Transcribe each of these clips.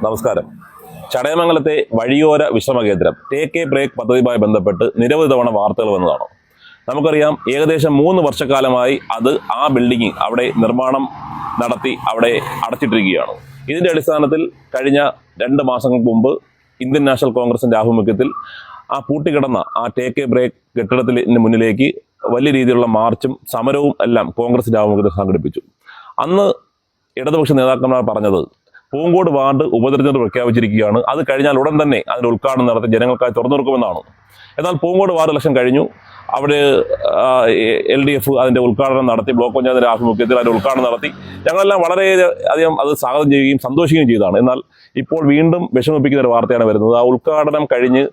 നമസ്കാരം. ചടയമംഗലത്തെ വഴിയോര വിശ്രമ കേന്ദ്രം ടേക്ക് എ ബ്രേക്ക് പദ്ധതിയുമായി ബന്ധപ്പെട്ട് നിരവധി തവണ വാർത്തകൾ വന്നതാണ്. നമുക്കറിയാം, ഏകദേശം 3 വർഷക്കാലമായി ആ ബിൽഡിംഗ് അവിടെ നിർമ്മാണം നടത്തി അവിടെ അടച്ചിട്ടിരിക്കുകയാണ്. ഇതിന്റെ അടിസ്ഥാനത്തിൽ കഴിഞ്ഞ 2 മാസങ്ങൾക്ക് മുമ്പ് ഇന്ത്യൻ നാഷണൽ കോൺഗ്രസിന്റെ ആഭിമുഖ്യത്തിൽ പൂട്ടിക്കിടന്ന ടേക്ക് എ ബ്രേക്ക് കെട്ടിടത്തിന് മുന്നിലേക്ക് വലിയ രീതിയിലുള്ള മാർച്ചും സമരവും എല്ലാം കോൺഗ്രസിന്റെ ആഭിമുഖ്യത്തിൽ സംഘടിപ്പിച്ചു. അന്ന് ഇടതുപക്ഷ നേതാക്കന്മാർ പറഞ്ഞത്, പൂങ്കോട് വാർഡ് ഉപതെരഞ്ഞെടുപ്പ് പ്രഖ്യാപിച്ചിരിക്കുകയാണ്, അത് കഴിഞ്ഞാൽ ഉടൻ തന്നെ അതിന്റെ ഉദ്ഘാടനം നടത്തി ജനങ്ങൾക്കായി തുറന്നു കൊടുക്കുമെന്നാണ്. എന്നാൽ പൂങ്കോട് വാർഡ് ഇലക്ഷൻ കഴിഞ്ഞു. അവിടെ LDF അതിന്റെ ഉദ്ഘാടനം നടത്തി, ബ്ലോക്ക് പഞ്ചായത്തിന്റെ ആഭിമുഖ്യത്തിൽ അതിന്റെ ഉദ്ഘാടനം നടത്തി. ഞങ്ങളെല്ലാം വളരെയധികം അത് സ്വാഗതം ചെയ്യുകയും സന്തോഷിക്കുകയും ചെയ്തതാണ്. എന്നാൽ ഇപ്പോൾ വീണ്ടും വിഷമിപ്പിക്കുന്ന ഒരു വാർത്തയാണ് വരുന്നത്. ഉദ്ഘാടനം കഴിഞ്ഞ്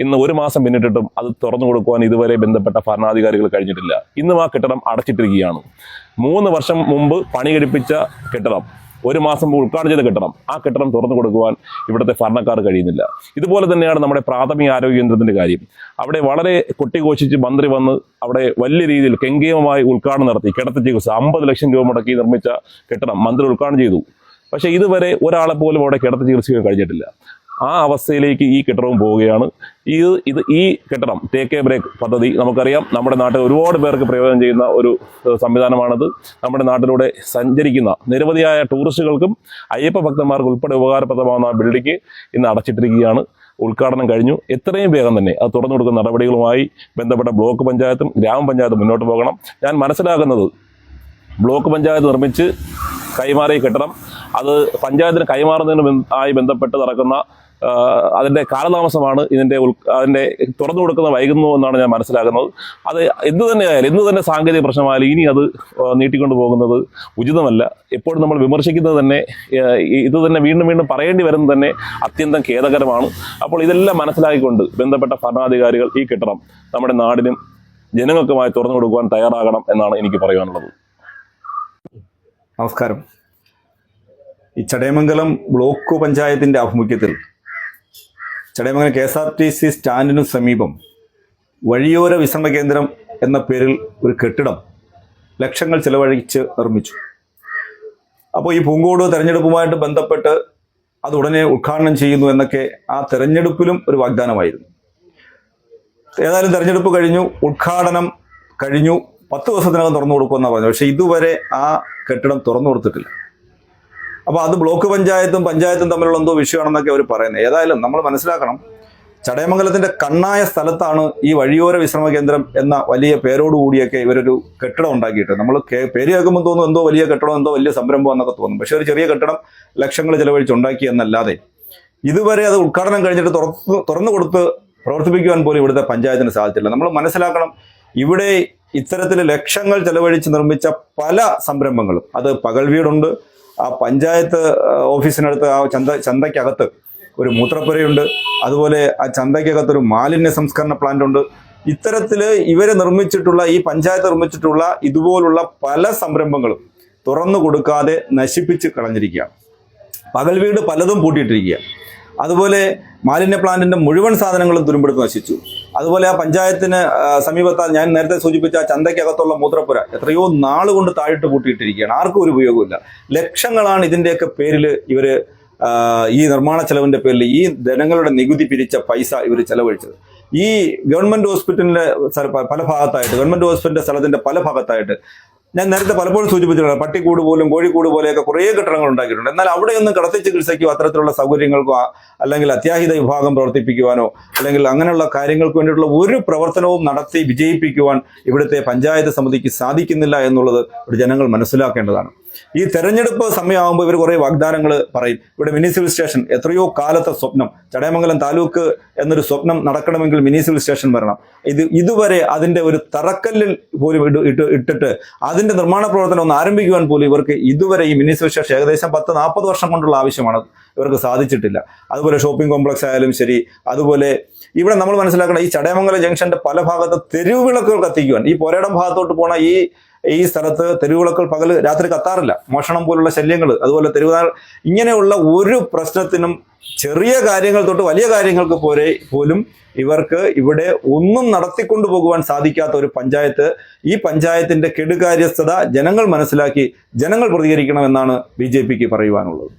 ഇന്ന് 1 മാസം പിന്നിട്ടിട്ടും അത് തുറന്നു കൊടുക്കുവാൻ ഇതുവരെ ബന്ധപ്പെട്ട ഭരണാധികാരികൾ കഴിഞ്ഞിട്ടില്ല. ഇന്നും കെട്ടിടം അടച്ചിട്ടിരിക്കുകയാണ്. 3 വർഷം മുമ്പ് പണി കഴിപ്പിച്ച കെട്ടിടം, 1 മാസം മുമ്പ് ഉദ്ഘാടനം ചെയ്ത കെട്ടിടം, കെട്ടിടം തുറന്നു കൊടുക്കുവാൻ ഇവിടുത്തെ ഭരണക്കാർ കഴിയുന്നില്ല. ഇതുപോലെ തന്നെയാണ് നമ്മുടെ പ്രാഥമിക ആരോഗ്യ കേന്ദ്രത്തിന്റെ കാര്യം. അവിടെ വളരെ കൊട്ടിഘോഷിച്ച് മന്ത്രി വന്ന് അവിടെ വലിയ രീതിയിൽ കെങ്കേമമായി ഉദ്ഘാടനം നടത്തി. കിടത്തി ചികിത്സ 50 ലക്ഷം രൂപ മുടക്കി നിർമ്മിച്ച കെട്ടിടം മന്ത്രി ഉദ്ഘാടനം ചെയ്തു. പക്ഷേ ഇതുവരെ ഒരാളെ പോലും അവിടെ കിടത്തി ചികിത്സിക്കാൻ കഴിഞ്ഞിട്ടില്ല. അവസ്ഥയിലേക്ക് ഈ കെട്ടിടവും പോവുകയാണ്. ഈ കെട്ടിടം ടേക്ക് എ ബ്രേക്ക് പദ്ധതി നമുക്കറിയാം, നമ്മുടെ നാട്ടിൽ ഒരുപാട് പേർക്ക് പ്രയോജനം ചെയ്യുന്ന ഒരു സംവിധാനമാണത്. നമ്മുടെ നാട്ടിലൂടെ സഞ്ചരിക്കുന്ന നിരവധിയായ ടൂറിസ്റ്റുകൾക്കും അയ്യപ്പ ഭക്തന്മാർക്ക് ഉൾപ്പെടെ ഉപകാരപ്രദമാകുന്ന ബിൽഡിംഗ് ഇന്ന് അടച്ചിട്ടിരിക്കുകയാണ്. ഉദ്ഘാടനം കഴിഞ്ഞു. എത്രയും വേഗം തന്നെ അത് തുറന്നു കൊടുക്കുന്ന നടപടികളുമായി ബന്ധപ്പെട്ട ബ്ലോക്ക് പഞ്ചായത്തും ഗ്രാമപഞ്ചായത്തും മുന്നോട്ട് പോകണം. ഞാൻ മനസ്സിലാക്കുന്നത്, ബ്ലോക്ക് പഞ്ചായത്ത് നിർമ്മിച്ച് കൈമാറിയ കെട്ടിടം അത് പഞ്ചായത്തിന് കൈമാറുന്നതിന് ബന്ധപ്പെട്ട് നടക്കുന്ന അതിൻ്റെ കാലതാമസമാണ് അതിൻ്റെ തുറന്നു കൊടുക്കുന്ന വൈകുന്നു എന്നാണ് ഞാൻ മനസ്സിലാക്കുന്നത്. അത് എന്ത് തന്നെ സാങ്കേതിക പ്രശ്നമായാലും ഇനി അത് നീട്ടിക്കൊണ്ടു പോകുന്നത് ഉചിതമല്ല. എപ്പോഴും നമ്മൾ വിമർശിക്കുന്നത് തന്നെ ഇത് തന്നെ വീണ്ടും പറയേണ്ടി വരുന്നത് തന്നെ അത്യന്തം ഖേദകരമാണ്. അപ്പോൾ ഇതെല്ലാം മനസ്സിലാക്കിക്കൊണ്ട് ബന്ധപ്പെട്ട ഭരണാധികാരികൾ ഈ കെട്ടിടം നമ്മുടെ നാടിനും ജനങ്ങൾക്കുമായി തുറന്നു കൊടുക്കുവാൻ തയ്യാറാകണം എന്നാണ് എനിക്ക് പറയാനുള്ളത്. നമസ്കാരം. ഈ ചടയമംഗലം ബ്ലോക്ക് പഞ്ചായത്തിൻ്റെ ആഭിമുഖ്യത്തിൽ ചടയമംഗലം KSRTC സ്റ്റാൻഡിനു സമീപം വഴിയോര വിശ്രമ കേന്ദ്രം എന്ന പേരിൽ ഒരു കെട്ടിടം ലക്ഷങ്ങൾ ചെലവഴിച്ച് നിർമ്മിച്ചു. അപ്പോൾ ഈ പൂങ്കോട് തെരഞ്ഞെടുപ്പുമായിട്ട് ബന്ധപ്പെട്ട് അത് ഉടനെ ഉദ്ഘാടനം ചെയ്യുന്നു എന്നൊക്കെ തെരഞ്ഞെടുപ്പിലും ഒരു വാഗ്ദാനമായിരുന്നു. ഏതായാലും തെരഞ്ഞെടുപ്പ് കഴിഞ്ഞു, ഉദ്ഘാടനം കഴിഞ്ഞു, 10 ദിവസത്തിനകം തുറന്നു കൊടുക്കുമെന്നാണ് പറഞ്ഞത്. പക്ഷേ ഇതുവരെ കെട്ടിടം തുറന്നു കൊടുത്തിട്ടില്ല. അപ്പോൾ അത് ബ്ലോക്ക് പഞ്ചായത്തും തമ്മിലുള്ള എന്തോ വിഷയമാണെന്നൊക്കെ അവർ പറയുന്നത്. ഏതായാലും നമ്മൾ മനസ്സിലാക്കണം, ചടയമംഗലത്തിന്റെ കണ്ണായ സ്ഥലത്താണ് ഈ വഴിയോര വിശ്രമ കേന്ദ്രം എന്ന വലിയ പേരോടുകൂടിയൊക്കെ ഇവരൊരു കെട്ടിടം ഉണ്ടാക്കിയിട്ട്. നമ്മൾ പേര് കേൾക്കുമ്പോൾ തോന്നും എന്തോ വലിയ കെട്ടിടം, എന്തോ വലിയ സംരംഭം എന്നൊക്കെ തോന്നും. പക്ഷേ ഒരു ചെറിയ കെട്ടിടം ലക്ഷങ്ങൾ ചെലവഴിച്ചുണ്ടാക്കി എന്നല്ലാതെ ഇതുവരെ അത് ഉദ്ഘാടനം കഴിഞ്ഞിട്ട് തുറന്നു കൊടുത്ത് പ്രവർത്തിപ്പിക്കുവാൻ പോലും ഇവിടുത്തെ പഞ്ചായത്തിന് സാധിച്ചില്ല. നമ്മൾ മനസ്സിലാക്കണം, ഇവിടെ ഇത്തരത്തിൽ ലക്ഷങ്ങൾ ചെലവഴിച്ച് നിർമ്മിച്ച പല സംരംഭങ്ങളും, അത് പകൽ വീടുണ്ട്, പഞ്ചായത്ത് ഓഫീസിനടുത്ത് ചന്തയ്ക്കകത്ത് ഒരു മൂത്രപ്പുരയുണ്ട്, അതുപോലെ ചന്തയ്ക്കകത്തൊരു മാലിന്യ സംസ്കരണ പ്ലാന്റ് ഉണ്ട്. ഇത്തരത്തിൽ ഇവരെ നിർമ്മിച്ചിട്ടുള്ള, ഈ പഞ്ചായത്ത് നിർമ്മിച്ചിട്ടുള്ള ഇതുപോലുള്ള പല സംരംഭങ്ങളും തുറന്നു കൊടുക്കാതെ നശിപ്പിച്ച് കളഞ്ഞിരിക്കുകയാണ്. പകൽ വീട് പലതും പൂട്ടിയിട്ടിരിക്കുക. അതുപോലെ മാലിന്യ പ്ലാന്റിന്റെ മുഴുവൻ സാധനങ്ങളും തുരുമ്പെടുത്ത് നശിച്ചു. അതുപോലെ പഞ്ചായത്തിന് സമീപത്താൽ ഞാൻ നേരത്തെ സൂചിപ്പിച്ച ചന്തയ്ക്കകത്തുള്ള മൂത്രപ്പുര എത്രയോ നാളുകൊണ്ട് താഴിട്ട് പൂട്ടിയിട്ടിരിക്കുകയാണ്. ആർക്കും ഒരു ഉപയോഗമില്ല. ലക്ഷങ്ങളാണ് ഇതിൻ്റെയൊക്കെ പേരിൽ ഇവര് ഈ നിർമ്മാണ ചെലവിന്റെ പേരിൽ ഈ ജനങ്ങളുടെ നികുതി പിരിച്ച പൈസ ഇവർ ചെലവഴിച്ചത്. ഈ ഗവൺമെന്റ് ഹോസ്പിറ്റലിന്റെ പല ഭാഗത്തായിട്ട്, ഗവൺമെന്റ് ഹോസ്പിറ്റലിന്റെ സ്ഥലത്തിന്റെ പല ഭാഗത്തായിട്ട് ഞാൻ നേരത്തെ പലപ്പോഴും സൂചിപ്പിച്ചിട്ടുണ്ട്, പട്ടിക്കൂട് പോലും കോഴിക്കൂട് പോലെയൊക്കെ കുറേ കെട്ടിടങ്ങൾ ഉണ്ടാക്കിയിട്ടുണ്ട്. എന്നാൽ അവിടെയൊന്നും കിടത്തി ചികിത്സയ്ക്കോ അത്തരത്തിലുള്ള സൗകര്യങ്ങൾക്കോ അല്ലെങ്കിൽ അത്യാഹിത വിഭാഗം പ്രവർത്തിപ്പിക്കുവാനോ അല്ലെങ്കിൽ അങ്ങനെയുള്ള കാര്യങ്ങൾക്ക് വേണ്ടിയിട്ടുള്ള ഒരു പ്രവർത്തനവും നടത്തി വിജയിപ്പിക്കുവാൻ ഇവിടുത്തെ പഞ്ചായത്ത് സമിതിക്ക് സാധിക്കുന്നില്ല എന്നുള്ളത് ഇവിടെ ജനങ്ങൾ മനസ്സിലാക്കേണ്ടതാണ്. ഈ തെരഞ്ഞെടുപ്പ് സമയമാകുമ്പോൾ ഇവർ കുറേ വാഗ്ദാനങ്ങൾ പറയും. ഇവിടെ മിനി സിവിൽ സ്റ്റേഷൻ എത്രയോ കാലത്തെ സ്വപ്നം, ചടയമംഗലം താലൂക്ക് എന്നൊരു സ്വപ്നം നടക്കണമെങ്കിൽ മിനി സിവിൽ സ്റ്റേഷൻ വരണം. ഇതുവരെ അതിൻ്റെ ഒരു തറക്കല്ലിൽ പോലും ഇട്ടിട്ട് അതിൻ്റെ നിർമ്മാണ പ്രവർത്തനം ഒന്ന് ആരംഭിക്കുവാൻ പോലും ഇവർക്ക് ഇതുവരെ ഈ മിനി സിവിൽ സ്റ്റേഷൻ ഏകദേശം 10-40 വർഷം കൊണ്ടുള്ള ആവശ്യമാണ്, ഇവർക്ക് സാധിച്ചിട്ടില്ല. അതുപോലെ ഷോപ്പിംഗ് കോംപ്ലക്സ് ആയാലും ശരി. അതുപോലെ ഇവിടെ നമ്മൾ മനസ്സിലാക്കണം, ഈ ചടയമംഗലം ജംഗ്ഷന്റെ പല ഭാഗത്ത് തെരുവ് വിളക്കുകൾ കത്തിക്കുവാൻ, ഈ പോരേടം ഭാഗത്തോട്ട് പോണ ഈ സ്ഥലത്ത് തെരുവിളക്കൾ രാത്രി കത്താറില്ല. മോഷണം പോലുള്ള ശല്യങ്ങൾ, അതുപോലെ ഇങ്ങനെയുള്ള ഒരു പ്രശ്നത്തിനും ചെറിയ കാര്യങ്ങൾ തൊട്ട് വലിയ കാര്യങ്ങൾക്ക് പോലും ഇവർക്ക് ഇവിടെ ഒന്നും നടത്തിക്കൊണ്ടു പോകുവാൻ സാധിക്കാത്ത ഒരു പഞ്ചായത്ത്. ഈ പഞ്ചായത്തിന്റെ കെടുകാര്യസ്ഥത ജനങ്ങൾ മനസ്സിലാക്കി ജനങ്ങൾ പ്രതികരിക്കണമെന്നാണ് BJPക്ക് പറയുവാനുള്ളത്.